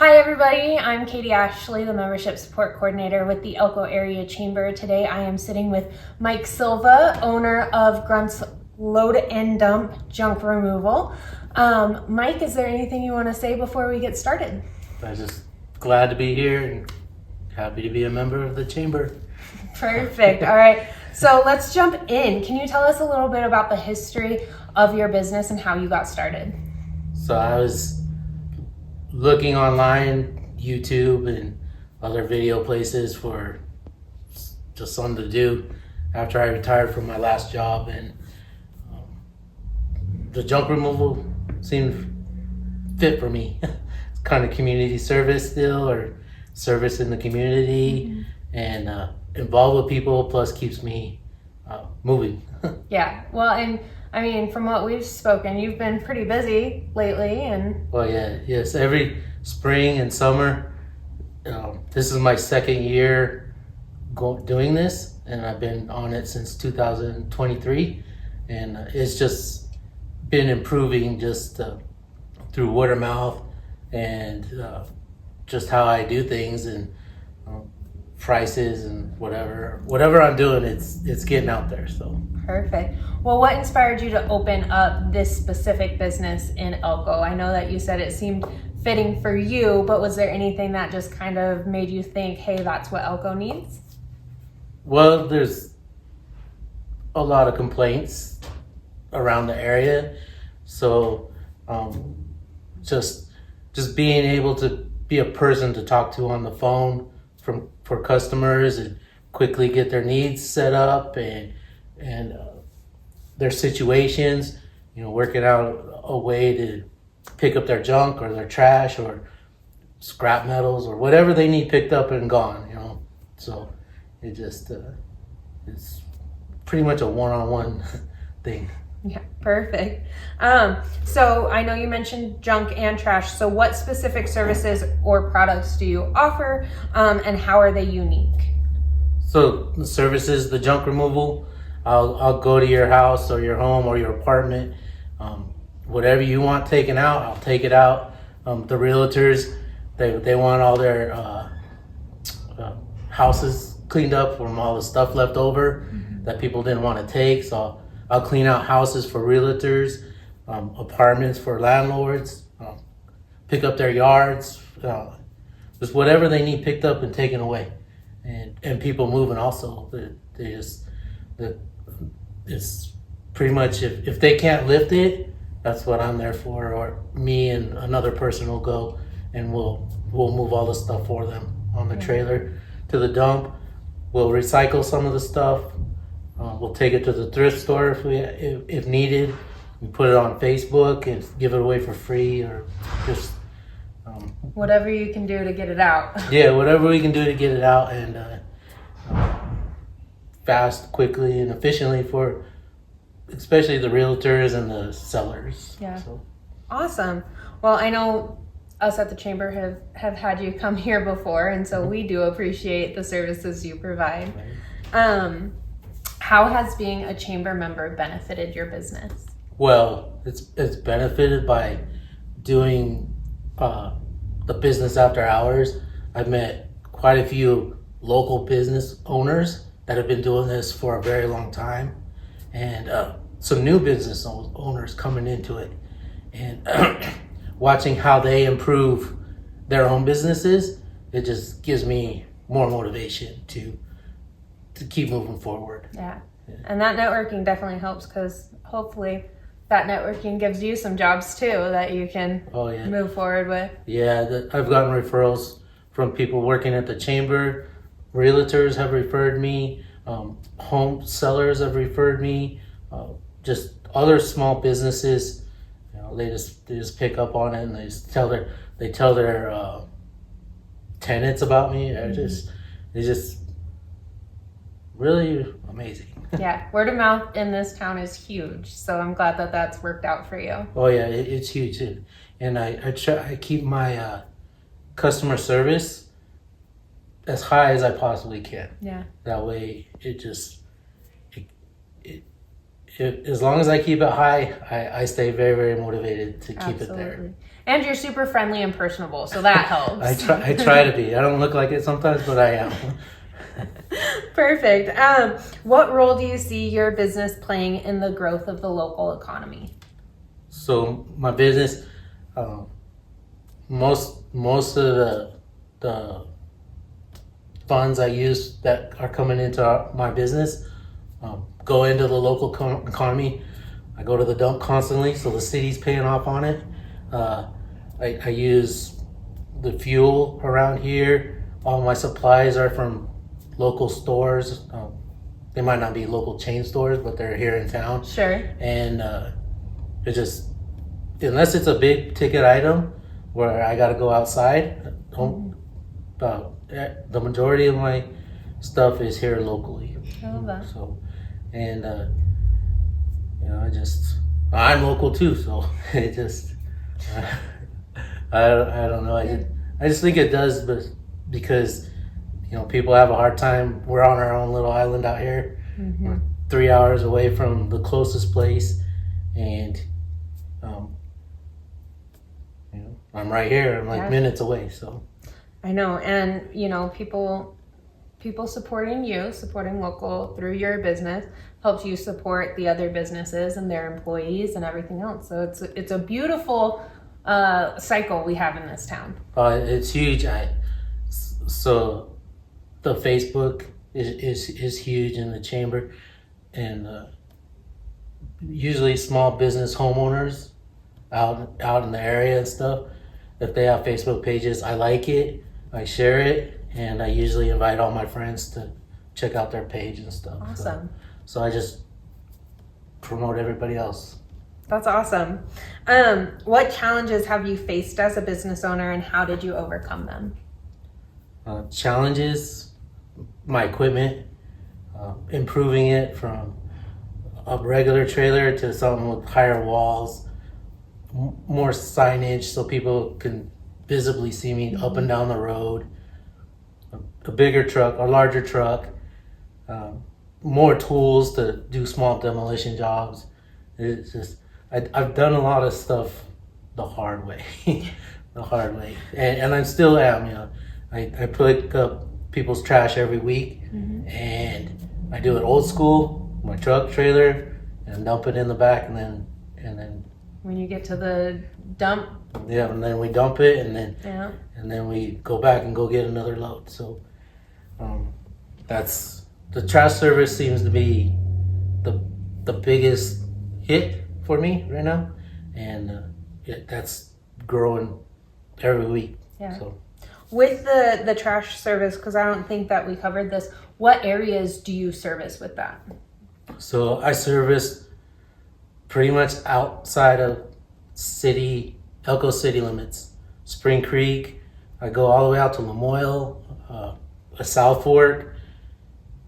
Hi everybody, I'm Katie Ashley, the Membership Support Coordinator with the Elko Area Chamber. Today I am sitting with Mike Silva, owner of Grunts Load and Dump Junk Removal. Mike, is there anything you want to say before we get started? I'm just glad to be here and happy to be a member of the chamber. Perfect. All right, so let's jump in. Can you tell us a little bit about the history of your business and how you got started? So I was looking online, YouTube and other video places for just something to do after I retired from my last job, and the junk removal seemed fit for me. It's kind of community service still, or service in the community, and involved with people, plus keeps me moving. Yeah, well, and I mean, from what we've spoken, you've been pretty busy lately, and Well, yes. Every spring and summer, this is my second year doing this, and I've been on it since 2023, and it's just been improving just through word of mouth and just how I do things and prices and whatever I'm doing, it's getting out there. So. perfect. Well, what inspired you to open up this specific business in Elko? I know that you said it seemed fitting for you, but was there anything that just kind of made you think, hey, that's what Elko needs? Well, there's a lot of complaints around the area, so just being able to be a person to talk to on the phone for customers and quickly get their needs set up and their situations, working out a way to pick up their junk or their trash or scrap metals or whatever they need picked up and gone, so it just it's pretty much a one-on-one thing. Yeah, perfect. So I know you mentioned junk and trash, so what specific services or products do you offer, and how are they unique? So the services, the junk removal, I'll go to your house or your home or your apartment. Whatever you want taken out, I'll take it out. The realtors, they want all their houses cleaned up from all the stuff left over that people didn't want to take. So I'll clean out houses for realtors, apartments for landlords, pick up their yards, just whatever they need picked up and taken away. And people moving also. It's pretty much if they can't lift it, that's what I'm there for, or me and another person will go and we'll move all the stuff for them on the trailer to the dump. We'll recycle some of the stuff. We'll take it to the thrift store if needed. We put it on Facebook and give it away for free, or just Whatever you can do to get it out. Yeah, whatever we can do to get it out, and fast, quickly, and efficiently for especially the realtors and the sellers. Yeah. So. Awesome. Well, I know us at the chamber have had you come here before, and so we do appreciate the services you provide. Right. How has being a chamber member benefited your business? Well, it's benefited by doing the business after hours. I've met quite a few local business owners that have been doing this for a very long time, and some new business owners coming into it, and watching how they improve their own businesses. It just gives me more motivation to keep moving forward. Yeah. And that networking definitely helps, because hopefully that networking gives you some jobs too that you can move forward with. Yeah, I've gotten referrals from people working at the chamber. Realtors have referred me. Home sellers have referred me. Just other small businesses, they just pick up on it, and they tell their tenants about me. It's just really amazing. Yeah, word of mouth in this town is huge, so I'm glad that that's worked out for you. Oh yeah, it's huge, and I keep my customer service as high as I possibly can. Yeah. That way, as long as I keep it high, I stay very, very motivated to keep it there. And you're super friendly and personable, so that helps. I try to be. I don't look like it sometimes, but I am. Perfect. What role do you see your business playing in the growth of the local economy? So my business, most of the funds I use that are coming into my business go into the local economy. I go to the dump constantly, so the city's paying off on it. I use the fuel around here. All my supplies are from local stores. They might not be local chain stores, but they're here in town. Sure. And it just, unless it's a big ticket item where I got to go outside, the majority of my stuff is here locally. I love that. So, and I'm local too, so it just I don't know. I just think it does, but because people have a hard time. We're on our own little island out here. We're 3 hours away from the closest place, and I'm right here. I'm like minutes away. So I know, and people supporting you, supporting local through your business helps you support the other businesses and their employees and everything else. So it's a beautiful cycle we have in this town. It's huge. So the Facebook is huge in the chamber, and usually small business homeowners out in the area and stuff, if they have Facebook pages, I like it, I share it, and I usually invite all my friends to check out their page and stuff. Awesome. So I just promote everybody else. That's awesome. What challenges have you faced as a business owner, and how did you overcome them? Challenges, my equipment, improving it from a regular trailer to something with higher walls, more signage so people can visibly see me up and down the road, a bigger truck, a larger truck, more tools to do small demolition jobs. It's just, I've done a lot of stuff the hard way, and I still am. I pick up people's trash every week, and I do it old school, my truck, trailer, and dump it in the back, and then when you get to the dump, and then we dump it, and then we go back and go get another load. So that's the trash service seems to be the biggest hit for me right now, and that's growing every week. Yeah. So with the trash service, because I don't think that we covered this, what areas do you service with that? So I service pretty much outside of Elko city limits. Spring Creek, I go all the way out to Lamoille, South Fork,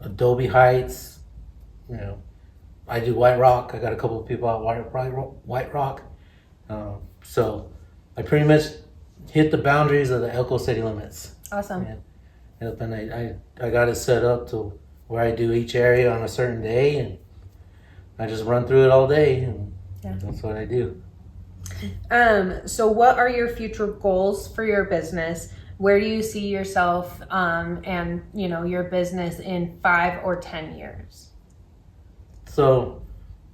Adobe Heights. I do White Rock. I got a couple of people out White Rock. So I pretty much hit the boundaries of the Elko city limits. Awesome. And I got it set up to where I do each area on a certain day, and I just run through it all day, and that's what I do. So what are your future goals for your business? Where do you see yourself and your business in 5 or 10 years? So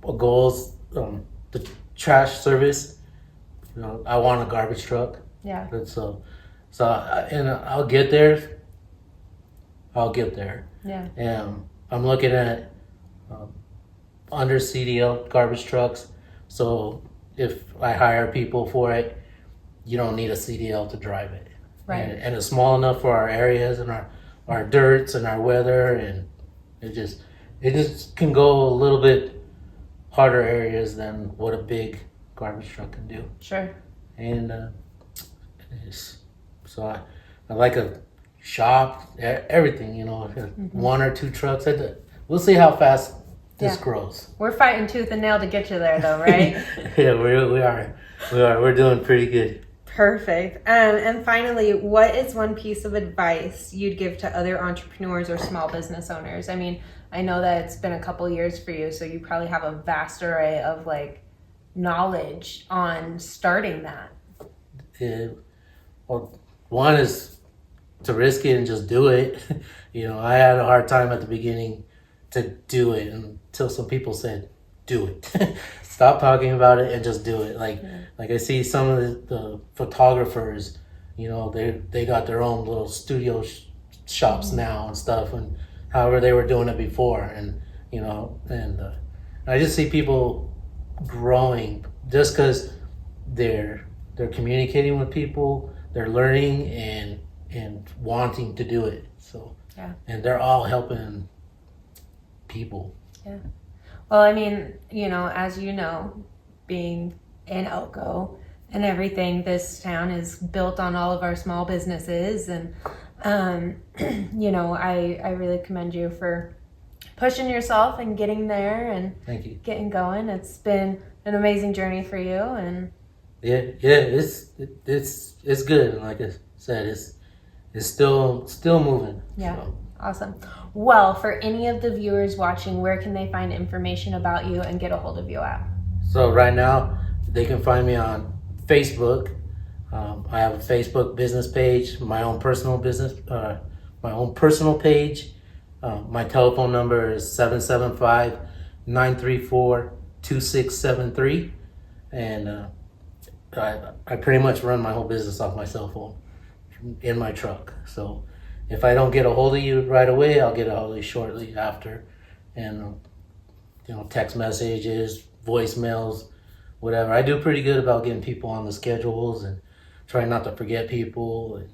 goals, the trash service, I want a garbage truck. Yeah. And I'll get there. Yeah. And I'm looking at under CDL garbage trucks. So if I hire people for it, you don't need a CDL to drive it. Right. And it's small enough for our areas and our dirts and our weather, and it just can go a little bit harder areas than what a big garbage truck can do. Sure. And so I like a shop, everything, 1 or 2 trucks. We'll see how fast this grows. We're fighting tooth and nail to get you there, though, right? Yeah, we are. We're doing pretty good. Perfect. And finally, what is one piece of advice you'd give to other entrepreneurs or small business owners? I mean, I know that it's been a couple years for you, so you probably have a vast array of like knowledge on starting that. Yeah. Well, one is to risk it and just do it. I had a hard time at the beginning to do it until some people said, do it. Stop talking about it and just do it. Like I see some of the photographers, they got their own little studio shops now and stuff, and however they were doing it before. And, I just see people growing just because they're communicating with people, they're learning and wanting to do it. So, and they're all helping people. Yeah. Well, I mean, as you know, being in Elko and everything, this town is built on all of our small businesses. And, I really commend you for pushing yourself and getting there and Thank you. Getting going. It's been an amazing journey for you. And yeah, it's good. And like I said, it's still moving. yeah. So. Awesome. Well, for any of the viewers watching, where can they find information about you and get a hold of you at? So right now, they can find me on Facebook. I have a Facebook business page, my own personal page. My telephone number is 775-934-2673. And I pretty much run my whole business off my cell phone in my truck. So if I don't get a hold of you right away, I'll get a hold of you shortly after. And, text messages, voicemails, whatever. I do pretty good about getting people on the schedules and trying not to forget people. And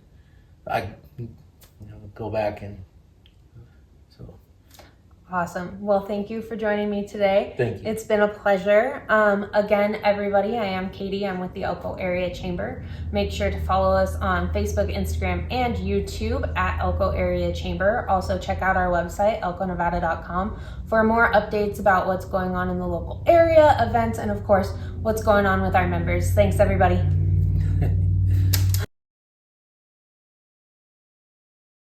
I go back and so. Awesome. Well, thank you for joining me today. Thank you. It's been a pleasure. Again, everybody, I am Katie. I'm with the Elko Area Chamber. Make sure to follow us on Facebook, Instagram, and YouTube at Elko Area Chamber. Also, check out our website, elkonevada.com, for more updates about what's going on in the local area, events, and of course, what's going on with our members. Thanks, everybody.